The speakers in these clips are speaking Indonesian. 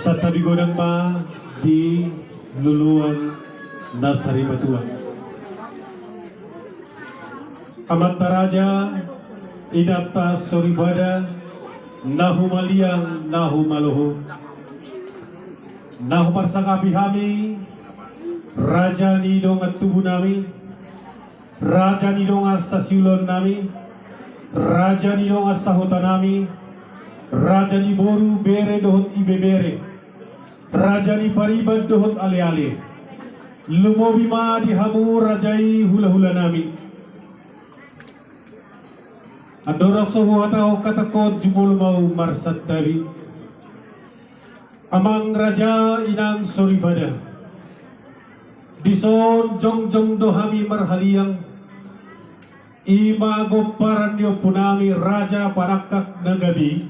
sa tabi ko ng ma di luluan na saribatuan. Amata Raja inata soribada nahumaliang nahumaluho nahuparsakapi hami Raja nidong at tubo nami, Raja nidong at sa silon nami, Raja nidong at sa huta nami, Raja ni boru bere dohot ibebere, Raja ni paribad dohot ale-ale, lumobi ma di hamu rajai hula-hula nami. Adora sohu atau katakot jumul mau marsat tabi, amang Raja inang soribada, dison jong dohami marhaliang, imago paranyo punami Raja panakak nagabi,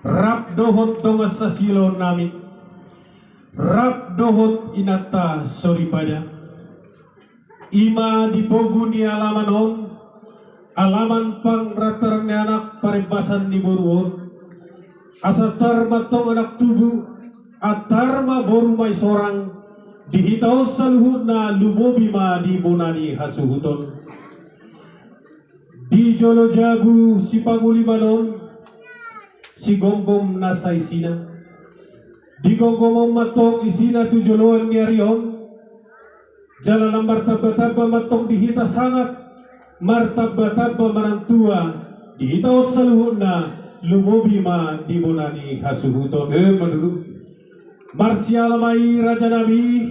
rap dohot dongas sa silon nami, rap dohot inata soribada, ima dipogu ni alaman on, alaman pang ratar ni anak paribasan ni Boruon, asatar matong anak tubuh, atar boru may sorang, dihitaw sa luhut na lumobi ma di bonani hasuhuton. Di jolo jabu si pangulimanon, si gonggom nasa isina. Di gonggom matong isina tu joloan ni Arion, jala lambar taba-taba matong dihita sangat, martaba-taba marantua, dihitaw sa luhut na lumobi ma di bonani hasuhuton. Marsial mai Raja Nabi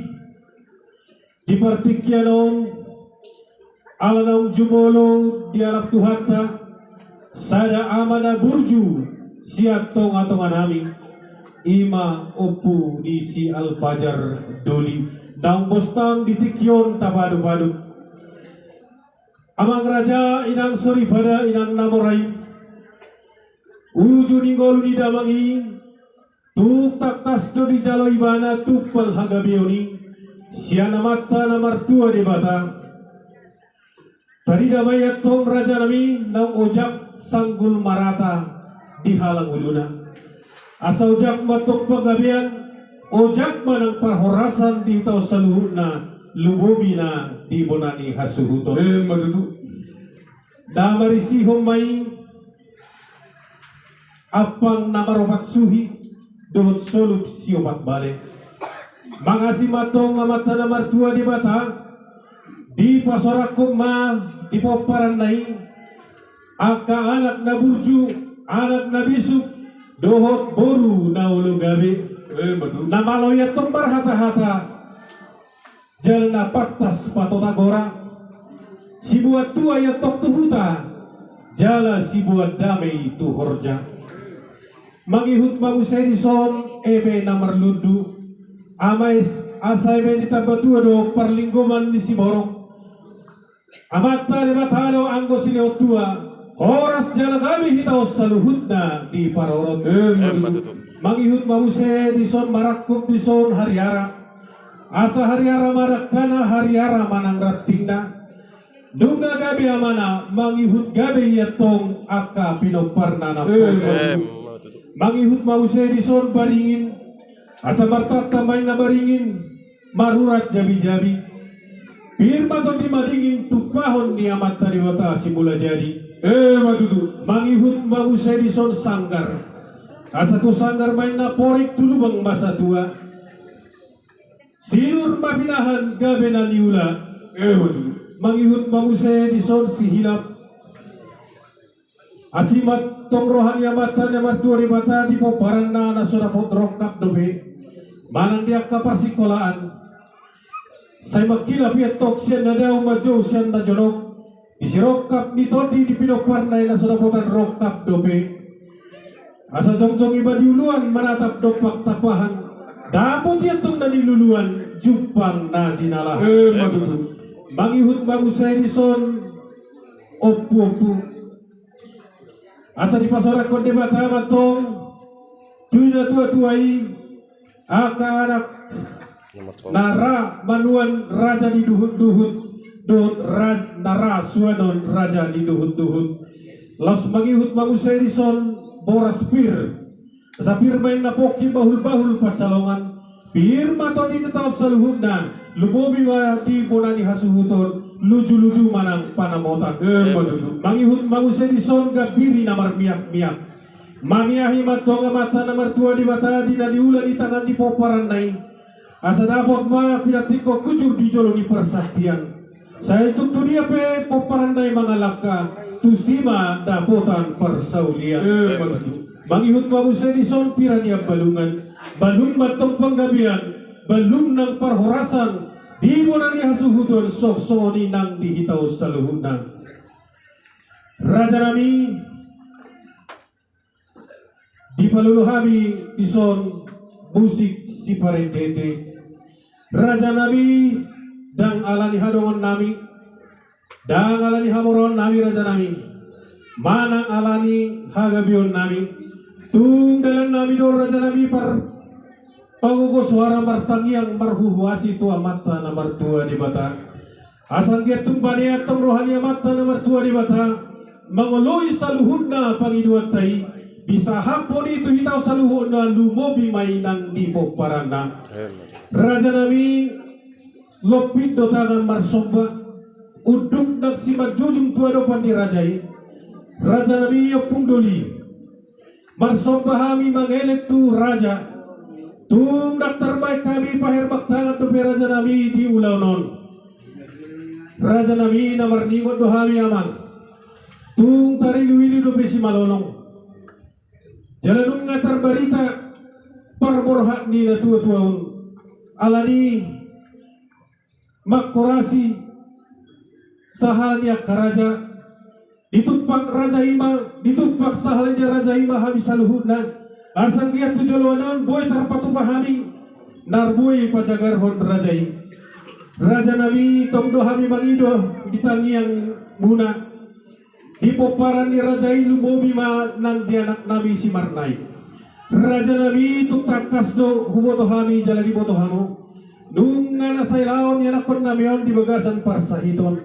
di partikyanon alanong jumolo di alap tuhata sada amana burju siatong atongan nami ima opu di si Al-Fajar doli daung bostang di tikyon tapadu-padu amang Raja inang soribada inang namorai uju ninggol di damangi tuk takas do di jalo ibana tupal hagabioni siana mata na martua di bata tadi damai tong Raja nami nang ojak sanggul marata di halang uluna asa ojak matok pagabian ojak manang parhorasan di tau saluhuna lubobi na di bonani hasuhuto madudu damarisi homai apang namaropat suhi dohot solup siopat balik mangasi matong amata na martua di bata di pasorak ma di poparan nai aka anak na burju anak na bisuk dohot boru na ulu gabi na maloya tombar hata-hata jalan na patas patotagora si buat tua ya tok tuhuta jala si buat damai tu horja mangihut mangusay di son ebe na marludu amais asay be di tabatua do parlinggoman ni si borong amata di matalo anggo sineo tua horas jala kami hitaw saluhut na di parorot mangihut mangusay di son marakup di son hariara asa hariara marakana hariara manang rating na dunga gabi amana mangihut gabi yatong aka pinoparna na mangihut mausay di son baringin asa martat tamay na baringin marurat jabi-jabi pirma to di madingin tupahon ni amat tariwata simula jadi madudu mangihut mausay di son sanggar asa to sanggar may na porik tulubang masa tua sinur mapinahan gabi na niula madudu mangihut mausay di son si hilap asimat tong rohani amatan yang martuari mata di poparan na sudah fotrokap dobe manang dia kaparsikolaan say magkilap yatok siya na daw majo siya na jonok isirokap ni todi di pinoparnay na sudah potan rokap dobe asa jongjong iba diuluan manatap dopak tapahan dapot yatong naniluluan jupang na sinalah mangihut mangusay di son opu-opu asa di pasorak konde mata matong tuna tua-tuai aka anak nara manuan raja di duhut-duhut dohot nara suanon raja di duhut-duhut los mangihut mangusay di son boras pir sa pirma yung napoki bahul-bahul pacalongan, pirma to di nataw sa luhod na, lubobi wa di po na ni hasuhuton, luju-luju manang panamotan. Mangihut mangusay di son gabiri na marmiyak-miyak. Mamiyahi matong mata na martua di bata di na diulan di tangan di poparanay. Asa dapat ma pinatiko kujur di jolo ni persaktian. Saya tuturia pe poparanay mga laka, tusima dapotan persaulian. Mangihut mangusay di son piranya balungan, balung matong panggabian, balung ng parhorasan, di mo na ni hasuhuton sok-soni nang dihitaw sa luhunan. Raja nami, di paluluhami ison musik si parentete. Raja nami, dang alani hadongon nami, dang alani hamoron nami raja nami, manang alani hagabion nami, tunggalan nami do raja nami par pangugo suara martangiang marhuhuasi tua mata na martua di bata. Asal dia tumbani atong rohani mata na martua di bata, mangoloy sa luhod na Panginoon tay, bisa hapon ito hitaw sa luhod na lumobi may nang dipo parana. Raja nami lopit do tangan marsomba, uduk nang si majujung tua do pandi rajai. Raja nami yopung doli, marsomba hami mangelek tu raja. Tung daktar baik kami paherbak tangan tu raja nami di ulau non. Raja nami namar ningot do hami amang. Tung tari luwili do besi malolong. Jalanung ngatar barita parborhat ni na tua-tuaun. Alani makorasi sahalnya karaja ditupak raja ima, ditupak sahalnya raja ima habis saluhudna. Asal dia tujolonan boy tarpatu pahami narboy pajagar hon rajai. Raja nami tongdo hami mangido ditangiang muna. Hipoparan ni rajai lumobi ma nang dianak nami si marnai. Raja nami tuktakas do huboto hami jala di boto hamo. Nunga na saylaon yanakon namion di bagasan parsahiton.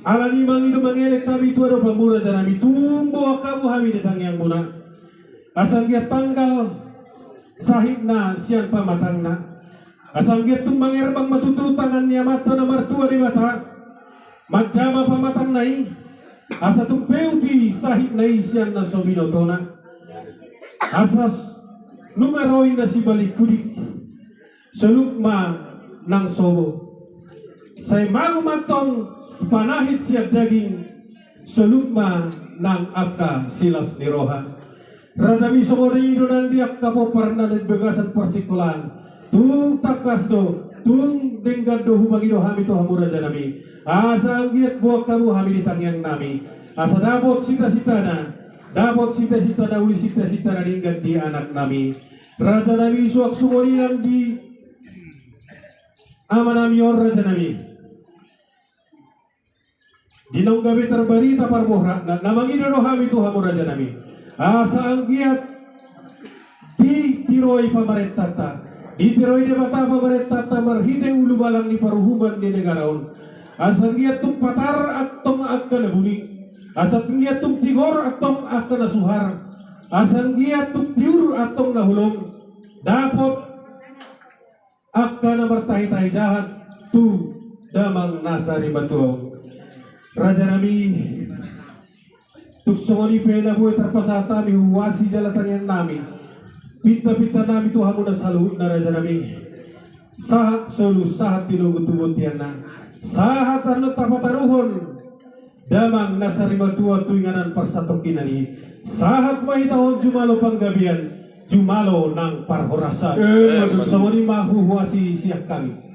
Alani mangido mangelek kami tuado pamura raja nami tumbo kamu hami ditangiang muna. Asal dia tanggal sahid na siyan pamatang na. Asal dia tumbang erbang matutu tangannya mata na martua di mata. Magjama pamatang nai. Asa tumpeu di sahid na siyan na sobinoto na. Asas numeroin na si balik kudik. Selukma ng sobo. Say magumantong panahit siya daging. Selukma ng akka silas ni Rohan. Raja misori nang diak kapo parna dan begasan persikulan. Tung takas do, tung denggan do hubangi do hami to hamu raja nami. Asa anggiat buak kamu hami ditangiang nami. Asa dapot sita-sita na uli sita-sita na dinggan di anak nami. Raja nami suak sumori yang di ama nami or raja nami. Dinong gabi terbarita parbohrak na namangido do hami to hamu raja nami. Asa anggiat di tiroi pamarentata, di tiroi de bata pamarentata marhite ulu balang ni paruhuban di negaraon. Asa anggiat tung patar at tong akka na buni, asa anggiat tung tigor at tong akka na suhar, asa anggiat tung tiur at tong nahulong. Dapot akka na martahi-tahi jahat tu damang nasa ribatuaw. Raja nami tuksoni pena buhay terpasata mi huwasi jalatan yang nami pinta-pinta nami tu hamu na saluhut na raja nami sahat solu sahat tinubut-tubut yan na sahat ano tapataruhon damang nasarima tua tuinganan persatokin ani sahat mahitahon jumalo panggabian jumalo ng parhorasan samoni mahuhuasi siyak kami